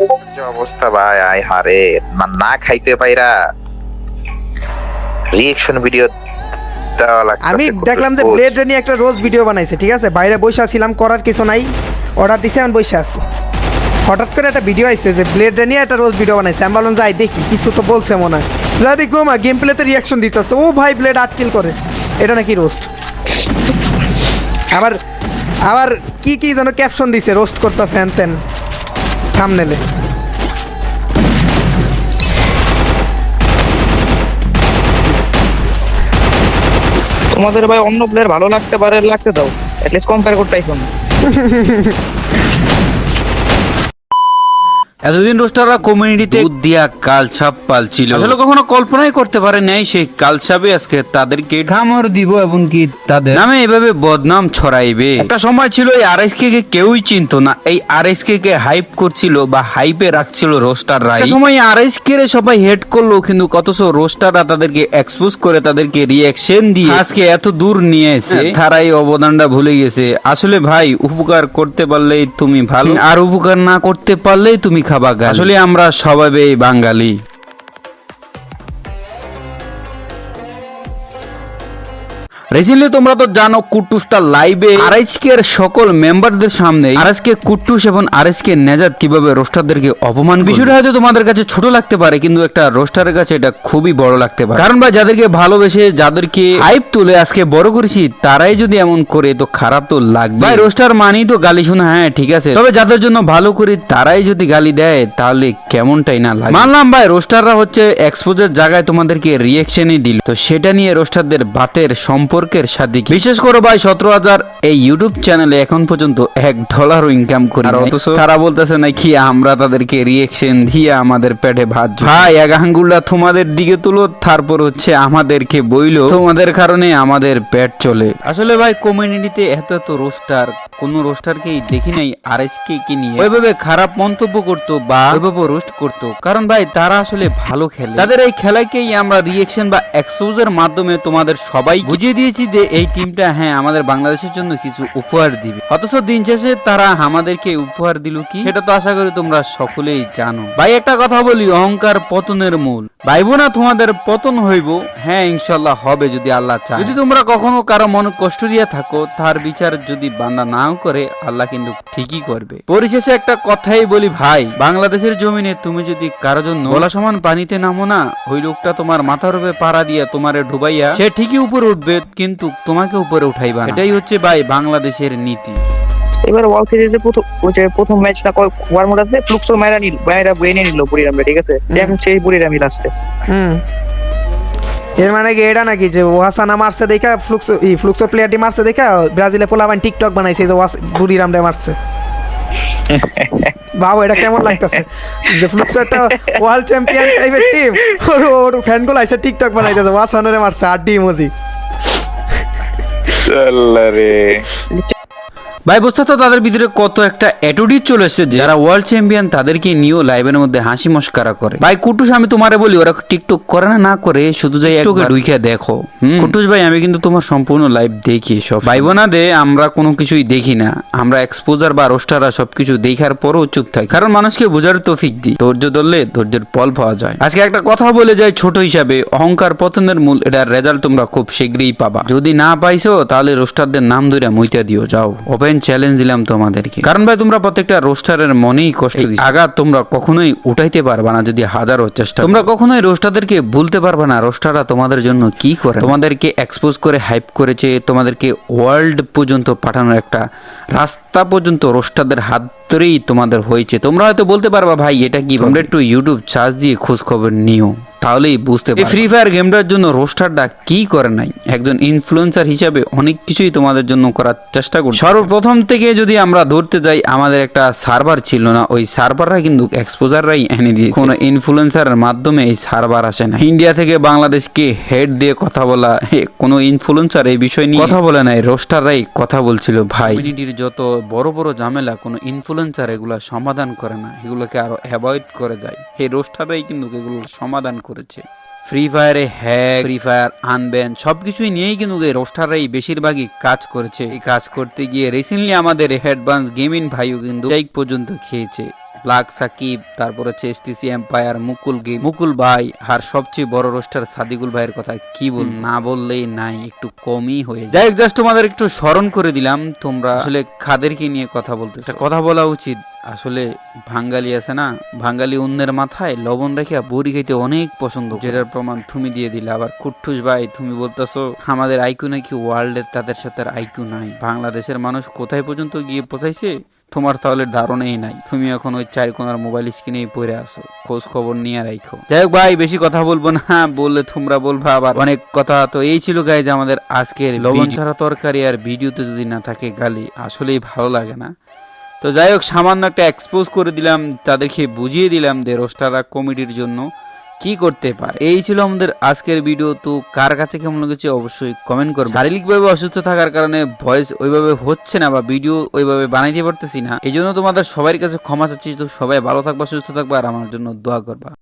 যে অবস্থা ভাই, আয় হারে, না খাইতে পাইরা রিঅ্যাকশন ভিডিও দেওয়া লাগছে। আমি দেখলাম যে ব্লেড নিয়ে একটা রোজ ভিডিও বানাইছে, ঠিক আছে, বাইরে বসে ছিলাম, করার কিছু নাই, অর্ডার দিছে, আমি বসে আছি, হঠাৎ করে একটা ভিডিও আইছে যে ব্লেড নিয়ে একটা রোজ ভিডিও বানাইছে। আমি বললাম যাই দেখি, কিছু তো বলছে মনে হয়, যা দেখবো মা গেম প্লেতে রিয়াকশন দিতেছে, ও ভাই ব্লেড 8 কিল করে, এটা নাকি রোস্ট। আবার আবার কি কি যেন ক্যাপশন দিছে, রোস্ট করতেছে হ্যান ত্যান থাম্বনেলে। তোমাদের ভাই অন্য প্লেয়ার ভালো লাগতে পারে, লাগতে দাও, অ্যাটলিস্ট কম্পেয়ার করতে আইফোন। এতদিন রোস্টাররা কমিউনিটিতে দুধ দিয়া কালসাপ পালছিল, আসলে কখনো কল্পনাই করতে পারে নাই সেই কালসাপে আজকে তাদেরকে খামর দিব এবং কি তাদের নামে এভাবে বদনাম ছড়াইবে। একটা সময় ছিল এই আরএসকে কে কেউই চিনতো না, এই আরএসকে কে হাইপ করছিল বা হাইপে রাখছিল রোস্টাররা। একটা সময় আরএসকে রে সবাই হেড করলো, কিন্তু অথচ রোস্টাররা তাদেরকে এক্সপোজ করে তাদেরকে রিঅ্যাকশন দিয়ে আজকে এত দূর নিয়ে এসে তারা এই অবদানটা ভুলে গেছে। আসলে ভাই, উপকার করতে পারলেই তুমি ভালো, আর উপকার না করতে পারলেই তুমি খাবা গাল। আসলে আমরা সবাই বাঙালি। রিসেন্টলি তোমরা তো জানো কুট্টুসটা লাইভে আরএসকে এর সকল মেম্বারদের সামনে আরএসকে কুট্টুস এবং আরএসকে নেজাত কিভাবে রোস্টারদেরকে অপমান করে। বিষয়টা হয়তো তোমাদের কাছে ছোট লাগতে পারে, কিন্তু একটা রোস্টারের কাছে এটা খুবই বড় লাগতে পারে। কারণ ভাই, যাদেরকে ভালোবেসে যাদেরকে হাইপ তুলে আজকে বড় করেছি, তারাই যদি এমন করে তো খারাপ তো লাগবে। ভাই, রোস্টার মানেই তো গালি শোনা, হ্যাঁ ঠিক আছে, তবে যাদের জন্য ভালো করি তারাই যদি গালি দেয় তাহলে কেমনটাই না লাগে। মানলাম ভাই, রোস্টাররা হচ্ছে এক্সপোজের জায়গায় তোমাদেরকে রিঅ্যাকশনই দিল, তো সেটা নিয়ে রোস্টারদের বাতের সম্পর্কের সাথে বিশেষ করে ভাই 17,000 এই ইউটিউব চ্যানেলে এখন পর্যন্ত $1 ইনকাম করি, আর অথচ তারা বলতেছে নাকি আমরা তাদেরকে রিঅ্যাকশন দিয়ে আমাদের পেটে ভাত। ভাই, এক আঙ্গুলটা তোমাদের দিকে তুলো, তারপর হচ্ছে আমাদেরকে বইলো তোমাদের কারণে আমাদের পেট চলে। আসলে ভাই, কমিউনিটিতে এত এত রোস্টার, কোন রোস্টারকেই দেখি নাই আরএসকে কে নিয়ে ওইভাবে খারাপ মন্তব্য করতো বা ওইভাবে রোস্ট করতো। কারণ ভাই, তারা আসলে ভালো খেলে, তাদের এই খেলাকেই আমরা রিঅ্যাকশন বা এক্সপোজের মাধ্যমে তোমাদের সবাই বুঝিয়ে দিয়েছি যে এই টিমটা হ্যাঁ আমাদের বাংলাদেশের জন্য কিছু উপহার দিবে। অথচ দিন শেষে তারা আমাদেরকে উপহার দিল কি, সেটা তো আশা করি তোমরা সকলেই জানো। ভাই, একটা কথা বলি, অহংকার পতনের মূল। ভাইবো না তোমাদের পতন হইব, হ্যাঁ ইনশাল্লাহ হবে যদি আল্লাহ চায়। যদি তোমরা কখনো কারো মনে কষ্ট দিয়ে থাকো, তার বিচার যদি বান্দা নাও করে, আল্লাহ কিন্তু ঠিকই করবে। পরিশেষে একটা কথাই বলি ভাই, বাংলাদেশের জমিনে তুমি যদি কারো জন্য গলা সমান পানিতে নামো না, ওই লোকটা তোমার মাথার উপরে পাড়া দিয়া তোমারে ডুবাইয়া সে ঠিকই উপরে উঠবে, কিন্তু তোমাকে উপরে উঠাইবা না। এটাই হচ্ছে ভাই বাংলাদেশের নীতি। এবার ওয়ার্ল্ড সিরিজে প্রথম ম্যাচটা ওয়ার মোড আছে, ফ্লুক্সো মায়েরা বয়ে নিয়ে নিল বুড়িরামে, ঠিক আছে, এখন সেই বুড়িরামি লাস্টে। এর মানে কি এটা নাকি যে ওয়াসানা মারছে দেখা ফ্লুক্সো প্লেয়ারটি মারছে দেখা ব্রাজিলে পোলাবান টিকটক বানাইছে যে বুড়িরাম রে মারছে? বাবু, এটা কেমন লাগতেছে যে ফ্লুক্সো একটা ওয়ার্ল্ড চ্যাম্পিয়ন টাইপের টিম, ওর ফ্যানগুলো এসে টিকটক বানাইতেছে ওয়াসানা রে মারছে, আড্ডি ইমোজি। ভাই, বুঝতে তো তাদের ভিতরে কত একটা অ্যাটিটিউড চলে এসেছে, যারা ওয়ার্ল্ড চ্যাম্পিয়ন তাদেরকে নিয়েও লাইভের মধ্যে হাসি মস্কারা করে। ভাই কুটুস, আমি তোমারে বলি, ওরা টিকটক করে না করে শুধু যাই টিকটকে ঢুইকা দেখো। কুটুস ভাই, আমি কিন্তু তোমার সম্পূর্ণ লাইভ দেখি, সব ভাই বোনা দে আমরা কোনো কিছুই দেখি না, আমরা এক্সপোজার বা রোস্টাররা সবকিছু দেখার পরও চুপ থাকি, কারণ মানুষকে বোঝার তৌফিক দিই, ধৈর্য ধরলে ধৈর্যের ফল পাওয়া যায়। আজকে একটা কথা বলে যাই ছোট হিসাবে, অহংকার পতনের মূল, এটার রেজাল্ট তোমরা খুব শীঘ্রই পাবা। যদি না পাইছো তাহলে রোস্টারদের নাম ধরে মইতা দিও, যাও। চ্যালেঞ্জ দিলাম তোমাদেরকে, কারণ ভাই তোমরা প্রত্যেকটা রোস্টারের মনেই কষ্ট দিচ্ছ, আঘাত তোমরা কখনোই উঠাইতে পারবা না যদি হাজারো চেষ্টা। তোমরা কখনোই রোস্টারদেরকে ভুলতে পারবা না রোস্টাররা তোমাদের জন্য কি করে, তোমাদেরকে এক্সপোজ করে হাইপ করেছে, তোমাদেরকে ওয়ার্ল্ড পর্যন্ত পাঠানোর একটা রাস্তা পর্যন্ত রোস্টারদের হাত ধরেই তোমাদের হয়েছে। তোমরা হয়তো বলতে পারবা ভাই এটা কি, তোমরা একটু ইউটিউব সার্চ দিয়ে খোঁজ খবর নিও, তাহলেই বুঝতে পারবে ফ্রি ফায়ার গেমটার জন্য রোস্টারটা কি করে নাই। একজন ইনফ্লুয়েন্সার হিসাবে অনেক কিছুই তোমাদের জন্য করার চেষ্টা করছি। সর্বপ্রথম থেকে যদি আমরা ধরতে যাই, আমাদের একটা সার্ভার ছিল না, ওই সার্ভাররা কিন্তু এক্সপোজাররাই এনে দিয়েছে, কোনো ইনফ্লুয়েন্সারের মাধ্যমে এই সার্ভার আসে না। ইন্ডিয়া থেকে বাংলাদেশকে হেড দিয়ে কথা বলা, কোনো ইনফ্লুয়েন্সার এই বিষয় নিয়ে কথা বলে নাই, রোস্টাররাই কথা বলছিল। ভাই, কমিউনিটির যত বড় বড় ঝামেলা কোনো ইনফ্লুয়েন্সার এগুলা সমাধান করে না, এগুলোকে আরো অ্যাভয়েড করে যায়, এই রোস্টাররাই কিন্তু এগুলো সমাধান করেছে। ফ্রি ফায়ারে হ্যাক, ফ্রি ফায়ার আনব্যান সবকিছুই নিয়েই কিন্তু এই রোস্টাররাই বেশিরভাগই কাজ করেছে। এই কাজ করতে গিয়ে রিসেন্টলি আমাদের অ্যাডভান্স গেমিং ভাইও কিন্তু পর্যন্ত খেয়েছে। ব্ল্যাক সাকিব, তারপর হচ্ছে এসটিসি এম্পায়ার, মুকুল ভাই, আর সবচেয়ে বড় রোস্টার সাদিকুল ভাইয়ের কথা কি বল, না বললেই নাই, একটু কমই হয়ে যায়। যাই হোক, জাস্ট তোমাদের একটু স্মরণ করে দিলাম, তোমরা আসলে খাদেরকে নিয়ে কথা বলতে, কথা বলা উচিত। আসলে ভাঙ্গালি আছে না, ভাঙ্গালি অন্যের মাথায় লবণ রেখে বড়ি খাইতে অনেক পছন্দ, যেটার প্রমাণ তুমি দিয়ে দিলে। আবার কুট্টুস ভাই, তুমি বলতেছো আমাদের আইকিউ নাকি ওয়ার্ল্ডের তাদের সাথে আইকিউ নাই। বাংলাদেশের মানুষ কোথায় পর্যন্ত গিয়ে পৌঁছাইছে তোমার তাহলে ধারণাই নাই। তুমি এখন ওই 4 কোণার মোবাইল স্ক্রিনেই পড়ে আসো, খোঁজ খবর নিয়ে রাখো। যাই হোক ভাই, বেশি কথা বলবো না, বললে তোমরা বলবা আবার অনেক কথা। তো এই ছিল গাইজ আমাদের আজকের লবণ ছাড়া তরকারি, আর ভিডিওতে যদি না থাকে গালি আসলেই ভালো লাগে না। তো যাই হোক, সামান্য একটা এক্সপোজ করে দিলাম, তাদেরকে বুঝিয়ে দিলাম যে রোস্টাররা কমিটির জন্য কি করতে পারে। এই ছিল আমাদের আজকের ভিডিও। তো কার কাছে কেমন লেগেছে অবশ্যই কমেন্ট করবে। শারীরিকভাবে অসুস্থ থাকার কারণে ভয়েস ওইভাবে হচ্ছে না বা ভিডিও ওইভাবে বানাইতে পারতেছি না, এই জন্য তোমাদের সবার কাছে ক্ষমা চাচ্ছি। তো সবাই ভালো থাকবা, সুস্থ থাকবা, আর আমার জন্য দোয়া করবা।